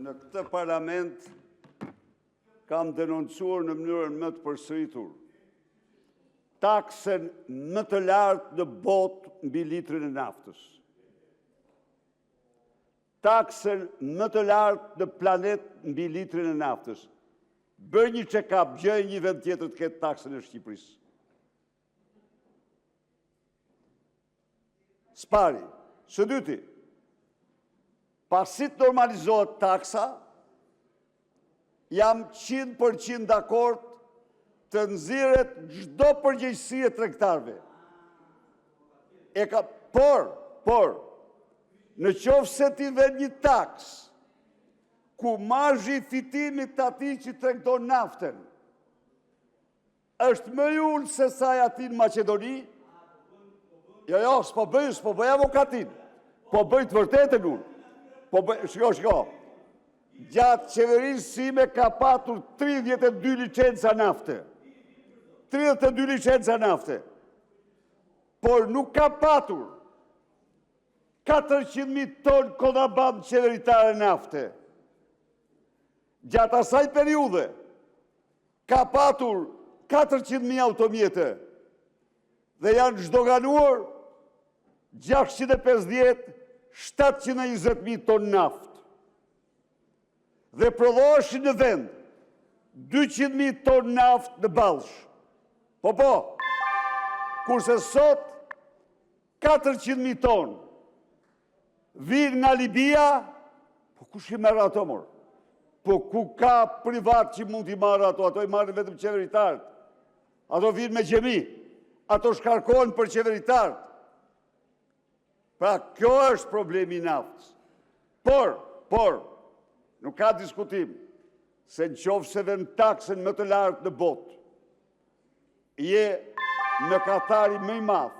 Në këtë parlament kam denoncuar në mënyrën më të përsëritur taksën më të lartë në botë mbi litrin e naftës. Taksën më të lartë në planet mbi litrin e naftës. Bëj një check-up, gjej një vend tjetër të ketë taksën e Shqipërisë. Spari. Së dyti, pasi të normalizohet taksa, jam 100% dakord të nxirret çdo përgjegjësi e tregtarëve. Por, në qoftë se ti vën një taks ku marzhi i fitimit të atij që tregton naftën është më i ulët se sa aty në Maqedoni, jo, s'po bëj avokatin, po bëj të vërtetën unë. Shiko. Gjatë qeverisë time ka patur 32 licenca nafte. 32 licenca nafte. Por nuk ka patur 400.000 ton kontrabandë qeveritare nafte. Gjatë asaj periudhe ka patur 400.000 automjete dhe janë zhdoganuar 650-720.000 ton naftë. Dhe prodhoheshin në vend 200.000 ton naftë në Ballsh. Po, kurse sot 400.000 ton vinë nga Libia, po kush i merr ato mor? Po ku ka privat që mund t'i marrë ato i marrë vetëm qeveritarët. Ato vinë me xhemi, ato shkarkohen për qeveritarët. Pra, kjo është problemi i naftës. Por, nuk ka diskutim se në qoftë se vën taksën më të lartë në botë, je mëkatari më i madh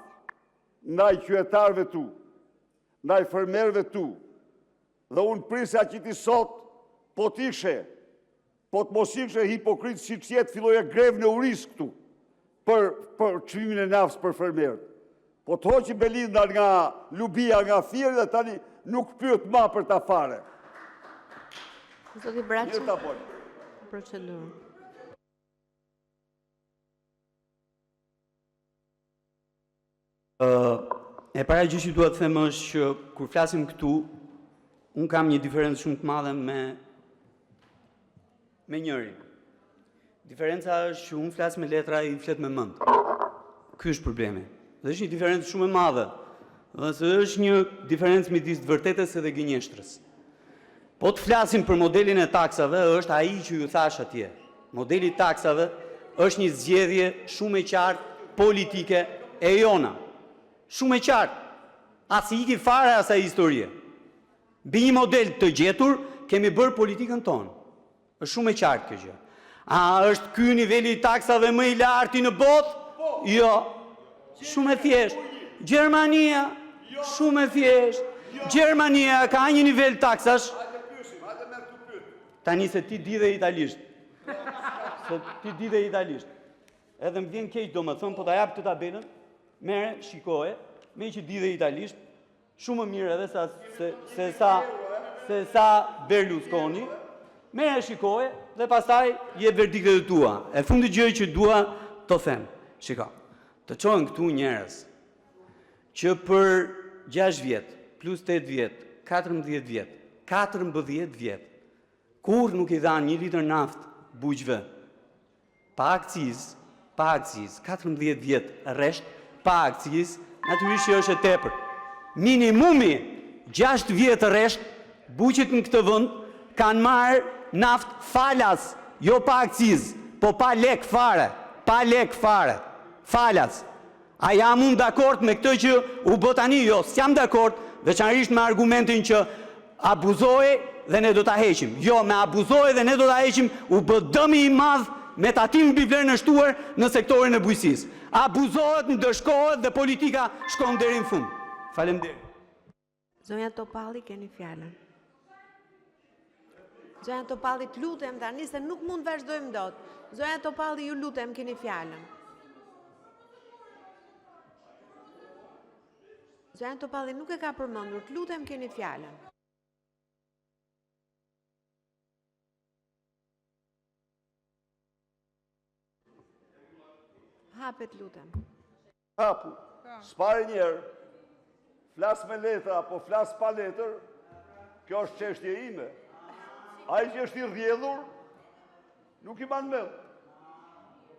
ndaj qytetarëve tu, ndaj fermerëve tu, dhe unë prisja që ti sot, po të mos ishe hipokrit si që jetë filloja grevë në Uris këtu, për çmimin e naftës për fermerët. Po të hoqi Belinda nga Lubia, nga Fieri, dhe tani nuk pyet ma për ta fare. Zoti Braçi, procedurë. E para gjë që duhet të them është që kur flasim këtu, unë kam një diferencë shumë të madhe me njëri. Diferenca është që unë flas me letra, i flet me mend. Ky është problemi. Dhe është një diferencë shumë e madhe. Dhe se është një diferencë midis të vërtetës edhe gënjeshtrës. Po të flasim për modelin e taksave, është ai që ju thash atje. Modeli i taksave është një zgjedhje shumë e qartë politike e jona. Shumë e qartë. As i iki fare asaj historie. Mbi një model të gjetur, kemi bërë politikën tonë. Është shumë e qartë kjo gjë. A është ky niveli i taksave më i lartë në botë? Jo. Shumë e thjeshtë. Gjermania, shumë e thjeshtë. Gjermania ka një nivel taksash. Tani se ti di dhe italisht. Edhe më vjen keq domethënë, po ta jap të tabelën. Mere, shikoje, me që di dhe italisht, shumë më mirë edhe se sa Berlusconi, mere shikoje dhe pastaj je verdiktet e tua. E fundi gjë që dua të them. Shiko, të çojnë këtu njerëz që për 6 vjet, plus 8 vjet, 14 vjet, 14 vjet, kur nuk i dhanë 1 litër naftë bujqve, pa akciz, 14 vjet rresht, pa akciz, natyrisht që është e tepër. Minimumi 6 vjet rresht, buqet në këtë vend kanë marrë naftë falas, jo pa akciz, po pa lek fare, falas. A jam unë dakord me këtë që u bë tani? Jo, s'jam dakord, veçanërisht me argumentin që abuzoi dhe ne do ta heqim. Jo, me abuzoi dhe ne do ta heqim, u bë dëmi i madh me tatim mbi vlerën e shtuar në sektorin e bujqësisë. Abuzohet, ndëshkohet dhe politika shkon deri në fund. Faleminderit. Zonja Topalli, keni fjalën. Zonja Topalli, të lutem tani se nuk mund vazhdojmë dot. Zonja Topalli, ju lutem, keni fjalën. Zonja Topalli nuk e ka përmendur, të lutem, keni fjalën. Hapet, lutem. Hapu. S'pare njerë, flas me letra, apo flas pa letër, kjo është çështje ime. Ai që është i rrjedhur, nuk i ban mend.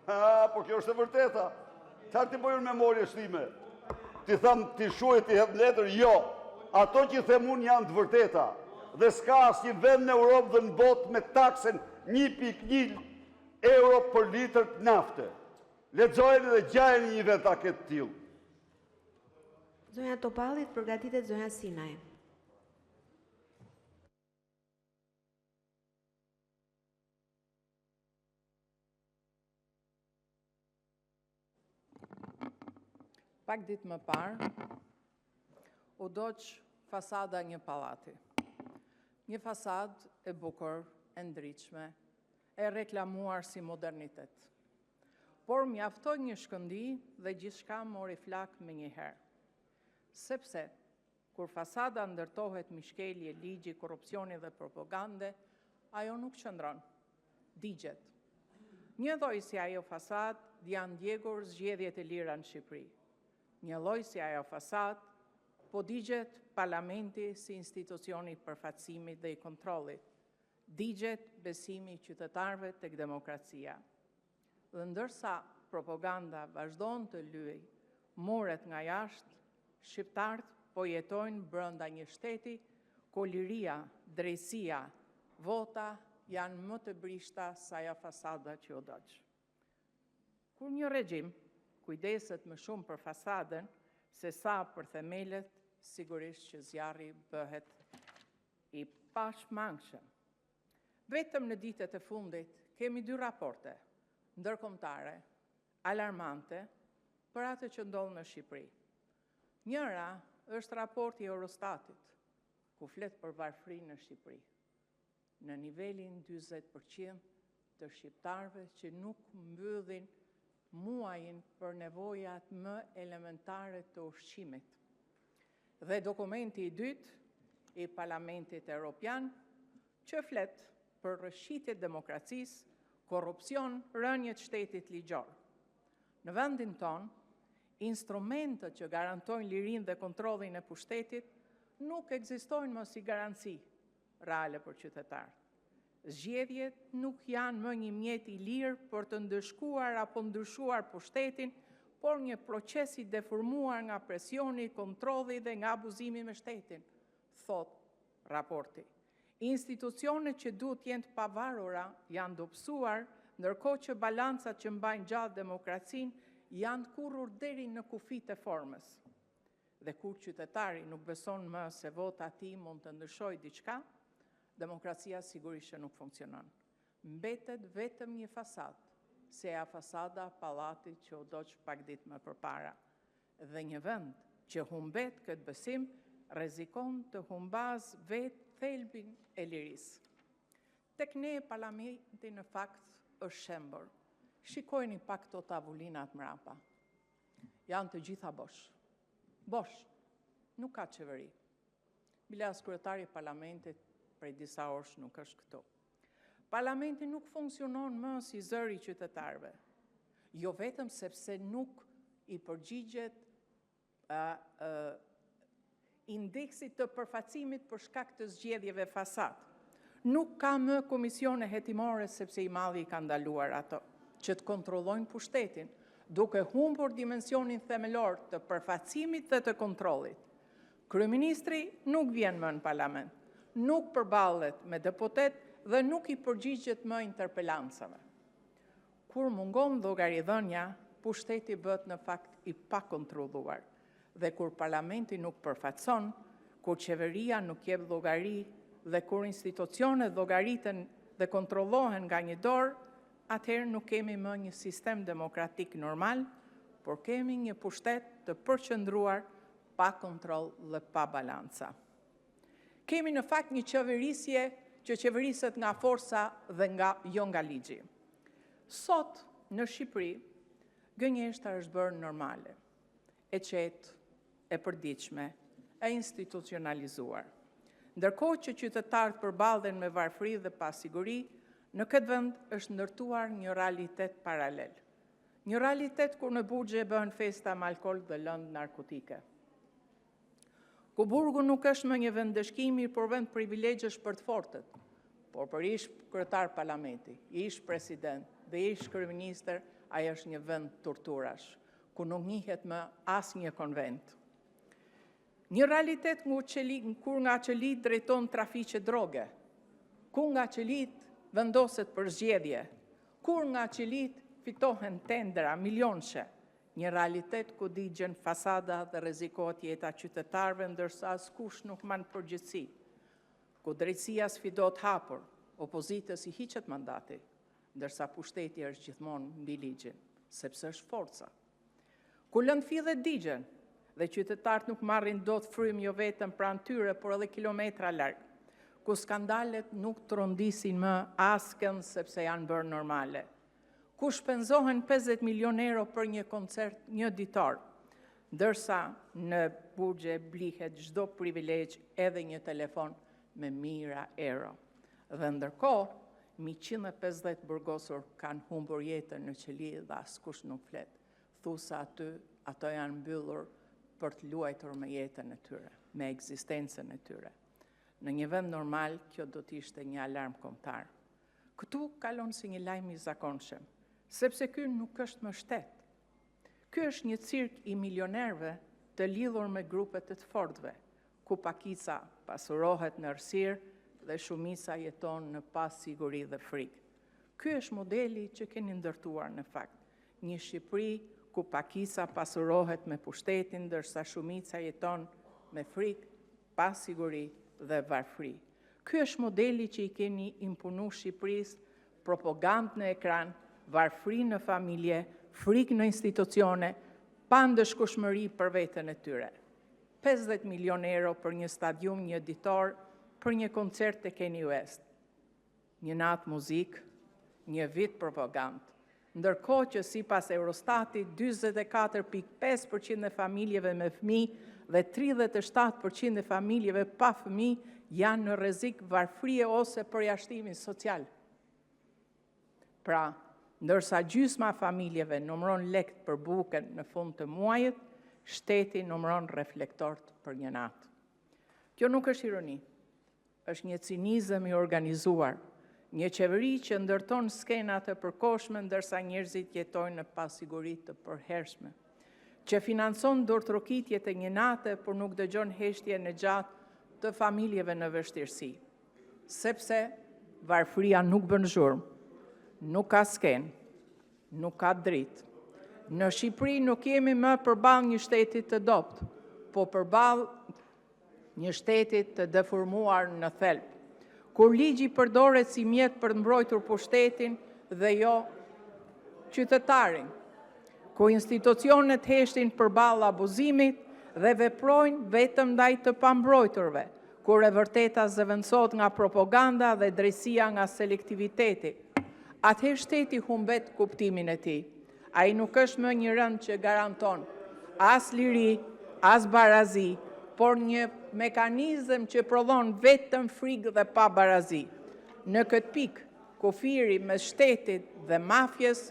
Po kjo është e vërteta. Çfarë ti bojën memorie shtime? Ti tham ti shuaj ti hedh letër, jo. Ato që them unë janë të vërteta. Dhe s'ka asnjë vend në Europë dhe në botë me taksen 1.1 euro për litër të nafte. Lexojeni dhe gjajeni një vend këtë të tillë. Zonja Topalli, përgatitet zonja Sinaj. Pak ditë më parë, u doq fasada një pallati. Një fasadë e bukur, e ndritshme, e reklamuar si modernitet. Por mjaftoi një shkëndi dhe gjithçka mori flak me njëherë. Sepse, kur fasada ndërtohet me shkelje ligji, korrupsioni dhe propagande, ajo nuk qëndron, digjet. Një lloj si ajo fasadë janë ndjekur zgjedhjet e lira në Shqipëri. Një lloj si ajo fasadë po digjet parlamenti si institucioni i përfaqësimit dhe i kontrollit. Digjet besimi i qytetarëve tek demokracia. Dhe ndërsa propaganda vazhdon të lyej muret nga jashtë, shqiptarët po jetojnë brenda një shteti ku liria, drejtësia, vota janë më të brishta sa ajo fasada që u doq. Kur një regjim kujdeset më shumë për fasadën se sa për themelet, sigurisht që zjarri bëhet i pashmangshëm. Vetëm në ditët e fundit kemi 2 raporte ndërkombëtare, alarmante, për atë që ndodh në Shqipëri. Njëra është raporti i Eurostatit, ku flet për varfërinë në Shqipëri, në nivelin 40% të shqiptarëve që nuk mbylልን muajin për nevojat më elementare të ushqimit. Dhe dokumenti i dytë i Parlamentit Evropian që flet për rrëshqitje demokracisë, korrupsion, rënje të shtetit ligjor. Në vendin ton, instrumentet që garantojnë lirinë dhe kontrollin e pushtetit nuk ekzistojnë më si garanci reale për qytetarët. Zgjedhjet nuk janë më një mjet i lirë për të ndëshkuar apo ndryshuar pushtetin, por një proces i deformuar nga presioni, kontrolli dhe nga abuzimi me shtetin, thot raporti. Institucionet që duhet jenë të pavarura janë dobësuar, ndërkohë që balancat që mbajnë gjatë demokracinë janë të kurrur deri në kufit e formës. Dhe kur qytetari nuk beson më se vota e tij mund të ndryshojë diçka, demokracia sigurisht që nuk funksionon. Mbetet vetëm një fasadë, se ja fasada pallatit që u doq pak ditë më përpara. Dhe një vend që humbet këtë besim, rrezikon të humbaz vetë thelbin e lirisë. Tek ne parlamenti në fakt është shembur. Shikojeni pak këto tavulinat mrapa. Janë të gjitha bosh. Bosh. Nuk ka qeveri. Bilas kryetari i parlamentit prej disa orësh nuk është këtu. Parlamenti nuk funksionon më si zëri i qytetarëve. Jo vetëm sepse nuk i përgjigjet indeksit të përfaqësimit për shkak të zgjedhjeve fasad. Nuk ka më komisione hetimore sepse i malli i ka ndaluar ato, që të kontrollojnë pushtetin, duke humbur dimensionin themelor të përfaqësimit dhe të kontrollit. Kryeministri nuk vjen më në parlament, nuk përballet me deputet dhe nuk i përgjigjet më interpelancave. Kur mungon llogaridhënia, pushteti bëhet në fakt i pakontrolluar. Dhe kur parlamenti nuk përfaqëson, kur qeveria nuk jep llogari dhe kur institucionet llogariten dhe kontrollohen nga një dorë, atëherë nuk kemi më një sistem demokratik normal, por kemi një pushtet të përqendruar, pa kontroll dhe pa balanca. Kemi në fakt një qeverisje që qeveriset nga forca dhe jo nga ligji. Sot, në Shqipëri, gënjeshtra është bërë normale, e qetë, e përdiqme, e institucionalizuar. Ndërkohë që qytetarët përballen me varfëri dhe pasiguri, në këtë vend është ndërtuar një realitet paralel. Një realitet kur në Burgje bëhen festa me alkool dhe lëndë narkotike. Ku burgu nuk është më një vend dëshkimi, por vend privilegjesh për të fortët, por për ish kryetar parlamenti, ish president dhe ish kryeministër, ai është një vend torturash, ku nuk njihet më asnjë konvent. Një realitet kur nga qelit drejton trafiqe droge, ku nga qelit vendoset për zgjedhje, kur nga qelit fitohen tendera milionëshe, një realitet ku digjen fasada dhe rrezikohet jeta qytetarëve, ndërsa askush nuk man përgjegjësi, ku drejtësia sfidot hapur, opozitës i hiqet mandati, ndërsa pushteti është gjithmonë mbi ligjin, sepse është forca. Ku lëndëfillet digjen dhe qytetarët nuk marrin dot frym jo vetëm pranë tyre, por edhe kilometra larg, ku skandalet nuk trondisin më askën sepse janë bërë normale, ku shpenzohen 50 milion euro për një koncert një ditor, ndërsa në Burgje blihet çdo privilegj, edhe një telefon me mijëra euro. Dhe ndërkohë, 150 burgosur kanë humbur jetën në qeli dhe askush nuk flet. Thusa ato janë mbyllur për të luajtur me jetën e tyre, me ekzistencën e tyre. Në një vend normal, kjo do të ishte një alarm kombëtar. Këtu kalon si një lajm i zakonshëm, sepse ky nuk është më shtet. Ky është një cirk i milionerëve të lidhur me grupet e të fortëve, ku pakica pasurohet në errësirë dhe shumica jeton në pasiguri dhe frikë. Ky është modeli që keni ndërtuar në fakt. Një Shqipëri ku pakica pasurohet me pushtetin, ndërsa shumica jeton me frikë, pasiguri dhe varfëri. Ky është modeli që i keni imponu Shqipërisë, propagandë në ekran, varfëri në familje, frikë në institucione, pa ndëshkushmëri për veten e tyre. 50 milion euro për një stadium një ditor, për një koncert të Kanye West. Një natë muzikë, një vit propagandë. Ndërkohë që sipas Eurostatit, 44.5% e familjeve me fëmijë dhe 37% e familjeve pa fëmijë janë në rrezik varfërie ose përjashtimi social. Pra, ndërsa gjysma familjeve numëron lekt për bukën në fund të muajit, shteti numëron reflektort për një natë. Kjo nuk është ironi, është një cinizëm i organizuar, një qeveri që ndërton skenat e përkohshme ndërsa njerëzit jetojnë në pasiguri të përhershme, që financon dorëtrokitjet e një nate por nuk dëgjon heshtjen e gjatë të familjeve në vështirësi, sepse varfëria nuk bën zhurmë, nuk ka skenë, nuk ka dritë. Në Shqipëri nuk jemi më përballë një shteti të dobët, po përballë një shteti të deformuar në thelb, kur ligji përdoret si mjet për të mbrojtur pushtetin dhe jo qytetarin, ku institucionet heshtin përballë abuzimit dhe veprojnë vetëm ndaj të pambrojturve, kur e vërteta zëvendësohet nga propaganda dhe drejtësia nga selektiviteti. Atëherë shteti humbet kuptimin e tij. Ai nuk është më një rënd që garanton as liri, as barazi, por një mekanizëm që prodhon vetëm frikë dhe pa barazi. Në këtë pikë, kufiri mes shtetit dhe mafjes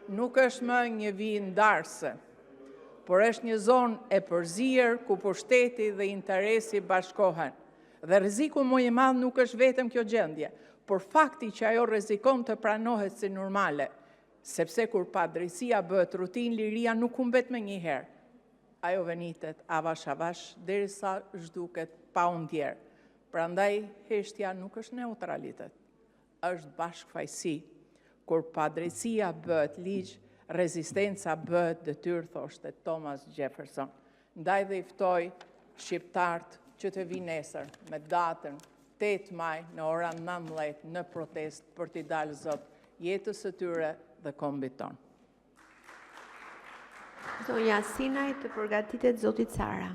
nuk është më një vijë ndarëse, por është një zonë e përzier ku pushteti dhe interesi bashkohen. Dhe rreziku më i madh nuk është vetëm kjo gjendje, por fakti që ajo rrezikon të pranohet si normale, sepse kur padrejësia bëhet rutinë, liria nuk humbet më njëherë. Ajo venitet avash avash derisa zhduket pa u ndjerë. Prandaj heshtja nuk është neutralitet, është bashkëfaqësi. Kur padrejësia bëhet ligj, rezistenca bëhet detyrë, thoshte Thomas Jefferson. Ndaj dhe i ftoj shqiptarët që të vinë nesër me datën 8 maj në orën 19 në protest për t'i dalë zot jetës së tyre dhe kombit tonë. Zonja Sinaj të përgatitet zotit Sara.